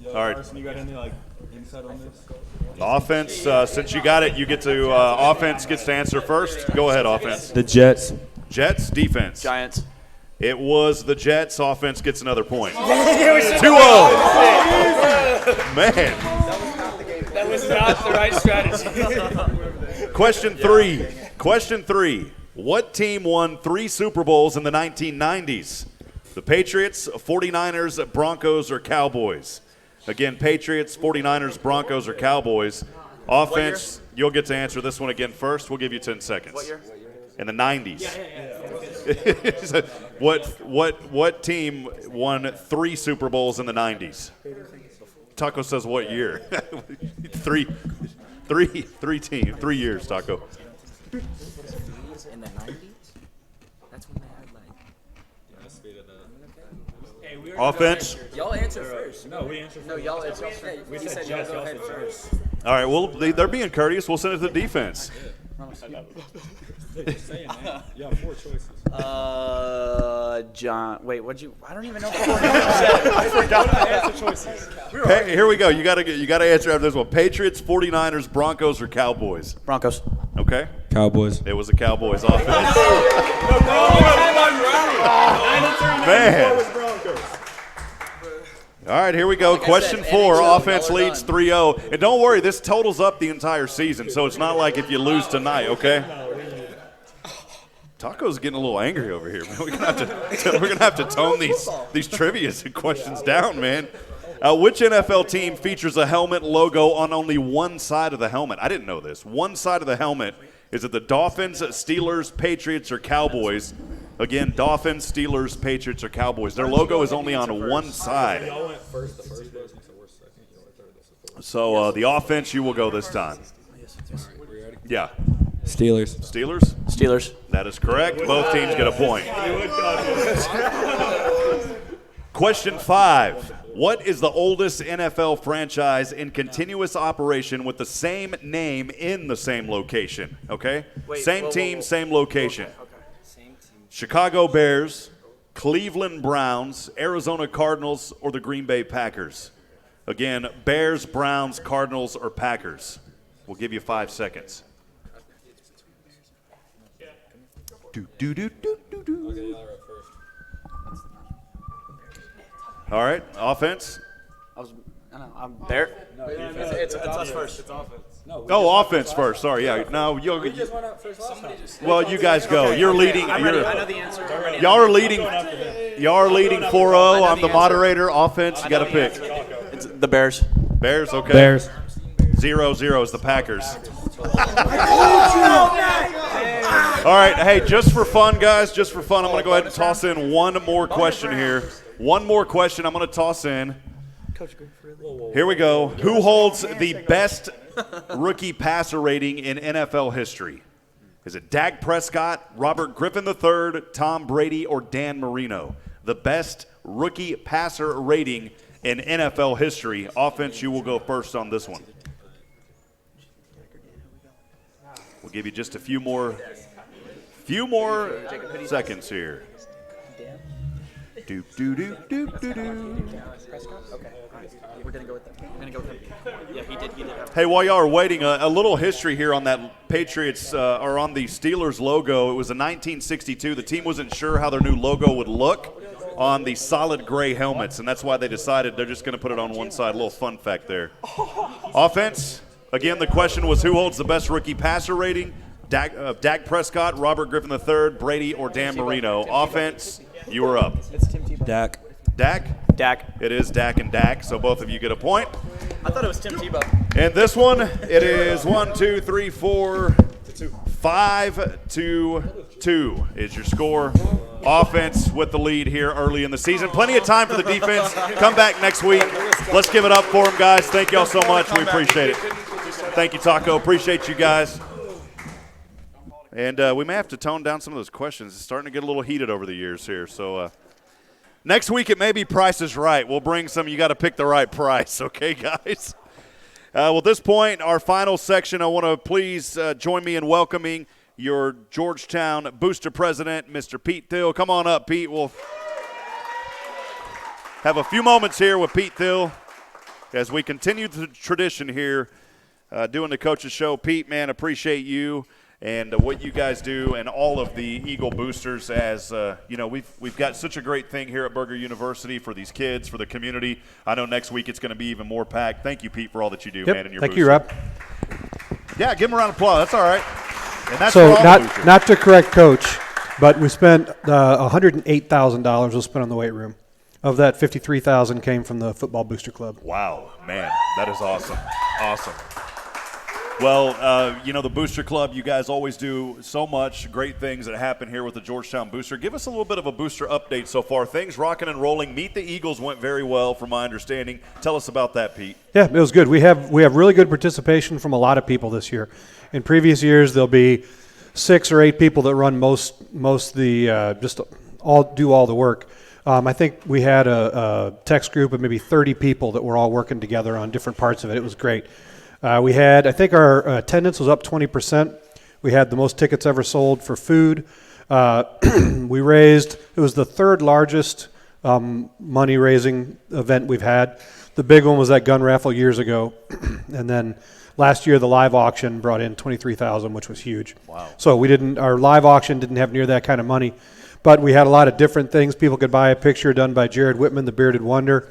All right. You got any insight on this? Offense, since you got it, you get to offense gets to answer first. Go ahead, offense. The Jets. Jets, defense. Giants. It was the Jets. Offense gets another point. 2-0. Man. That was not the right strategy. Question three. What team won 3 Super Bowls in the 1990s? The Patriots, 49ers, Broncos, or Cowboys? Again, Patriots, 49ers, Broncos, or Cowboys. Offense, you'll get to answer this one again first. We'll give you 10 seconds. What year? In the 90s. What team won 3 Super Bowls in the 90s? Taco says what year? 3 years, Taco. In the 90s? That's when they had Offense. Y'all answer first. No, we answered. No, y'all. It's y'all. We He said said y'all go ahead first. All right, well, they're being courteous. We'll send it to the defense. Just saying, man. You have 4 choices. John. Wait, what'd you? I don't even know. I forgot the answer choices. Hey, here we go. You got to answer after this one. Patriots, 49ers, Broncos, or Cowboys? Broncos. Okay. Cowboys. It was the Cowboys offense. Man. All right, here we go. Question 4. Offense leads 3-0. And don't worry, this totals up the entire season, so it's not like if you lose tonight, okay? Taco's getting a little angry over here, man. We're gonna have to tone these trivia questions down, man. Which NFL team features a helmet logo on only one side of the helmet? I didn't know this. One side of the helmet. Is it the Dolphins, Steelers, Patriots, or Cowboys? Again, Dolphins, Steelers, Patriots, or Cowboys. Their logo is only on one side. Y'all went first the first place. So the offense, you will go this time. Yeah. Steelers. Steelers. That is correct. Both teams get a point. Question 5. What is the oldest NFL franchise in continuous operation with the same name in the same location? Okay? Same team, same location. Chicago Bears, Cleveland Browns, Arizona Cardinals, or the Green Bay Packers? Again, Bears, Browns, Cardinals, or Packers? We'll give you 5 seconds. All right, offense. I'm there. It's us first. It's offense. Oh, offense first. Sorry, yeah. No, you guys go. You're leading. I'm ready. I know the answer. Y'all are leading. Y'all are leading 4-0. I'm the moderator. Offense, you got to pick. It's the Bears. Bears, okay. Bears. 0-0 is the Packers. All right, hey, just for fun, guys, just for fun, I'm going to go ahead and toss in one more question here. One more question I'm going to toss in. Here we go. Who holds the best rookie passer rating in NFL history? Is it Dak Prescott, Robert Griffin III, Tom Brady, or Dan Marino? The best rookie passer rating in NFL history. Offense, you will go first on this one. We'll give you just a few more seconds here. Okay. We're gonna go with him. Yeah, he did. Hey, while y'all are waiting, a little history here on that Patriots or on the Steelers logo. It was in 1962. The team wasn't sure how their new logo would look on the solid gray helmets, and that's why they decided they're just going to put it on one side. A little fun fact there. Offense. Again, the question was who holds the best rookie passer rating? Dak Prescott, Robert Griffin III, Brady, or Dan Marino? Offense, you are up. Dak. Dak? It is Dak and Dak, so both of you get a point. I thought it was Tim Tebow. And this one, it is 5-2-2 is your score. Offense with the lead here early in the season. Plenty of time for the defense. Come back next week. Let's give it up for them, guys. Thank y'all so much. We appreciate it. Thank you, Taco. Appreciate you guys. And we may have to tone down some of those questions. It's starting to get a little heated over the years here. So next week it may be Price is Right. We'll bring some. You got to pick the right price. Okay, guys? Well, at this point, our final section, I want to please join me in welcoming your Georgetown booster president, Mr. Pete Thill. Come on up, Pete. We'll have a few moments here with Pete Thill as we continue the tradition here doing the Coach's Show. Pete, man, appreciate you and what you guys do and all of the Eagle boosters. As we've got such a great thing here at Burger University for these kids, for the community. I know next week it's going to be even more packed. Thank you, Pete, for all that you do, man. And your Thank booster. you, Rob. Yeah, give him a round of applause. That's all right. And that's So for all the boosters. not to correct Coach, but we spent $108,000 was spent on the weight room. Of that, $53,000 came from the football booster club. Wow, man, that is awesome. Awesome. Well, the Booster Club, you guys always do so much great things that happen here with the Georgetown Booster. Give us a little bit of a booster update so far. Things rocking and rolling. Meet the Eagles went very well, from my understanding. Tell us about that, Pete. Yeah, it was good. We have really good participation from a lot of people this year. In previous years, there'll be 6 or 8 people that run most the just do all the work. I think we had a text group of maybe 30 people that were all working together on different parts of it. It was great. I think our attendance was up 20%. We had the most tickets ever sold for food. We raised, it was the 3rd largest money raising event we've had. The big one was that gun raffle years ago. And then last year, the live auction brought in $23,000, which was huge. Wow. So our live auction didn't have near that kind of money. But we had a lot of different things. People could buy a picture done by Jared Whitman, the Bearded Wonder.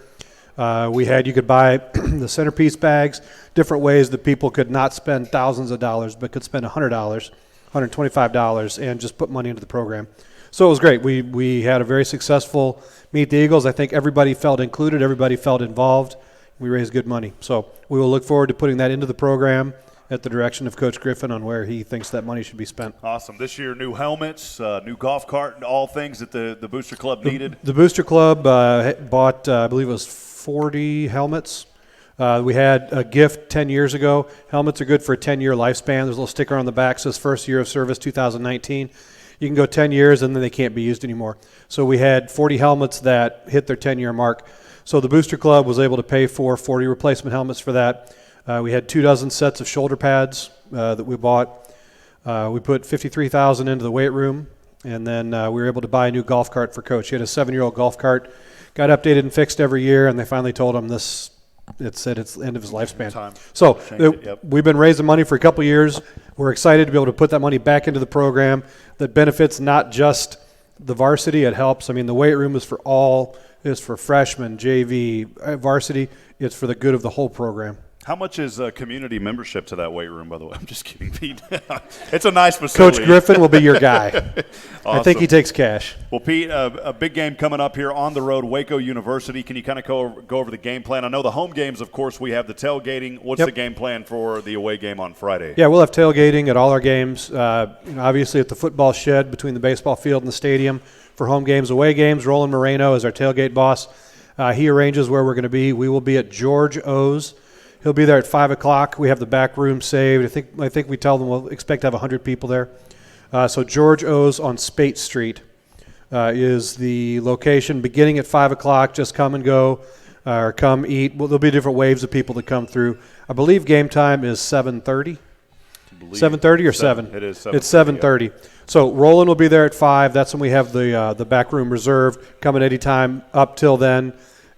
You could buy the centerpiece bags, different ways that people could not spend thousands of dollars, but could spend $100, $125, and just put money into the program. So it was great. We had a very successful Meet the Eagles. I think everybody felt included. Everybody felt involved. We raised good money. So we will look forward to putting that into the program at the direction of Coach Griffin on where he thinks that money should be spent. Awesome. This year, new helmets, new golf cart, all things that the Booster Club needed. The Booster Club bought, I believe it was 40 helmets. We had a gift 10 years ago. Helmets are good for a 10-year lifespan. There's a little sticker on the back says first year of service 2019. You can go 10 years and then they can't be used anymore. So we had 40 helmets that hit their 10-year mark. So the Booster Club was able to pay for 40 replacement helmets for that. We had 24 sets of shoulder pads that we bought. We put $53,000 into the weight room, and then we were able to buy a new golf cart for Coach. He had a 7-year-old golf cart, got updated and fixed every year, and they finally told him it said it's the end of his lifespan. So we've been raising money for a couple years. We're excited to be able to put that money back into the program that benefits not just the varsity. It helps. I mean, the weight room is for freshmen, JV, varsity. It's for the good of the whole program. How much is community membership to that weight room, by the way? I'm just kidding, Pete. It's a nice facility. Coach Griffin will be your guy. Awesome. I think he takes cash. Well, Pete, a big game coming up here on the road, Waco University. Can you kind of go over the game plan? I know the home games, of course, we have the tailgating. What's the game plan for the away game on Friday? Yeah, we'll have tailgating at all our games. Obviously at the football shed between the baseball field and the stadium for home games, away games. Roland Moreno is our tailgate boss. He arranges where we're going to be. We will be at George O's. He'll be there at 5 o'clock. We have the back room saved. I think we tell them we'll expect to have 100 people there. So George O's on Spate Street is the location. Beginning at 5 o'clock, just come and go or come eat. Well, there'll be different waves of people that come through. I believe game time is 7:30. 7:30 or 7? It is 7:30. It's 7:30. Yeah. So Roland will be there at 5. That's when we have the back room reserved. Come at any time up till then.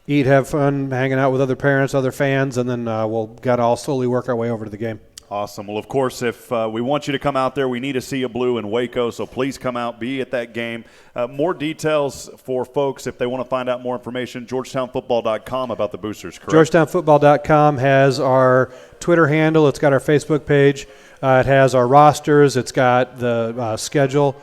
Eat, have fun, hanging out with other parents, other fans, and then we'll got to all slowly work our way over to the game. Awesome. Well, of course, if we want you to come out there, we need to see a blue in Waco, so please come out, be at that game. More details for folks if they want to find out more information, georgetownfootball.com about the boosters, correct? Georgetownfootball.com has our Twitter handle. It's got our Facebook page. It has our rosters. It's got the schedule.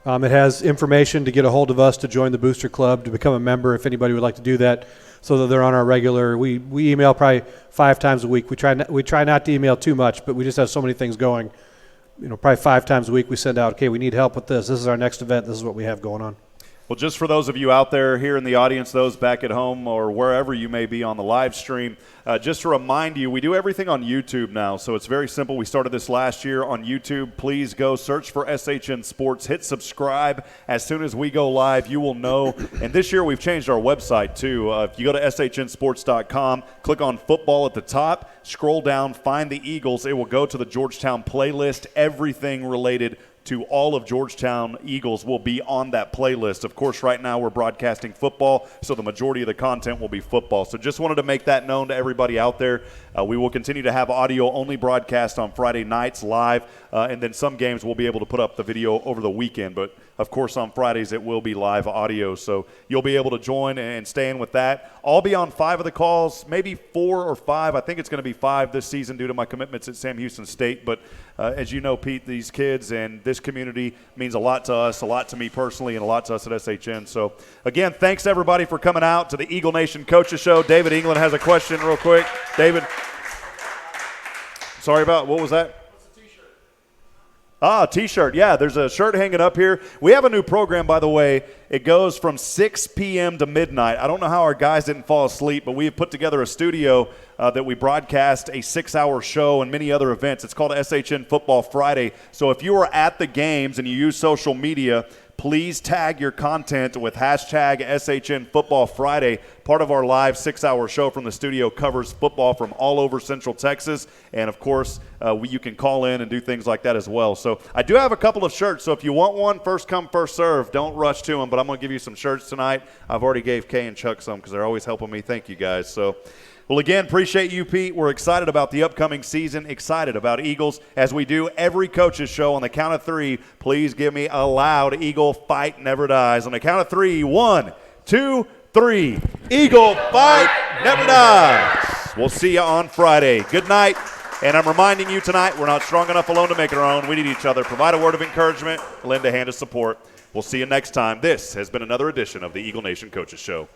It has information to get a hold of us to join the Booster Club, to become a member if anybody would like to do that, so that they're on our regular. We email probably 5 times a week. We try not to email too much, but we just have so many things going. Probably 5 times a week we send out, okay, we need help with this. This is our next event. This is what we have going on. Well, just for those of you out there here in the audience, those back at home or wherever you may be on the live stream, just to remind you, we do everything on YouTube now. So it's very simple. We started this last year on YouTube. Please go search for SHN Sports. Hit subscribe. As soon as we go live, you will know. And this year we've changed our website too. If you go to shnsports.com, click on football at the top, scroll down, find the Eagles. It will go to the Georgetown playlist. Everything related to all of Georgetown Eagles will be on that playlist. Of course, right now we're broadcasting football, so the majority of the content will be football. So just wanted to make that known to everybody out there. We will continue to have audio-only broadcast on Friday nights live, and then some games we'll be able to put up the video over the weekend. But, of course, on Fridays it will be live audio, so you'll be able to join and stay in with that. I'll be on 5 of the calls, maybe 4 or 5. I think it's going to be 5 this season due to my commitments at Sam Houston State. But as you know, Pete, these kids and this community means a lot to us, a lot to me personally, and a lot to us at SHN. So, again, thanks to everybody for coming out to the Eagle Nation Coaches Show. David England has a question real quick. David. Sorry about, what was that? T-shirt. Yeah, there's a shirt hanging up here. We have a new program, by the way. It goes from 6 p.m. to midnight. I don't know how our guys didn't fall asleep, but we have put together a studio that we broadcast a 6-hour show and many other events. It's called SHN Football Friday. So if you are at the games and you use social media, please tag your content with hashtag SHN Football Friday. Part of our live 6-hour show from the studio covers football from all over Central Texas. And, of course, you can call in and do things like that as well. So I do have a couple of shirts. So if you want one, first come, first serve. Don't rush to them. But I'm going to give you some shirts tonight. I've already gave Kay and Chuck some because they're always helping me. Thank you, guys. So, well, again, appreciate you, Pete. We're excited about the upcoming season, excited about Eagles. As we do every coach's show, on the count of 3, please give me a loud Eagle fight never dies. On the count of 3, 1, 2, 3. Eagle fight never dies. We'll see you on Friday. Good night. And I'm reminding you tonight, we're not strong enough alone to make it our own. We need each other. Provide a word of encouragement, lend a hand of support. We'll see you next time. This has been another edition of the Eagle Nation Coaches Show.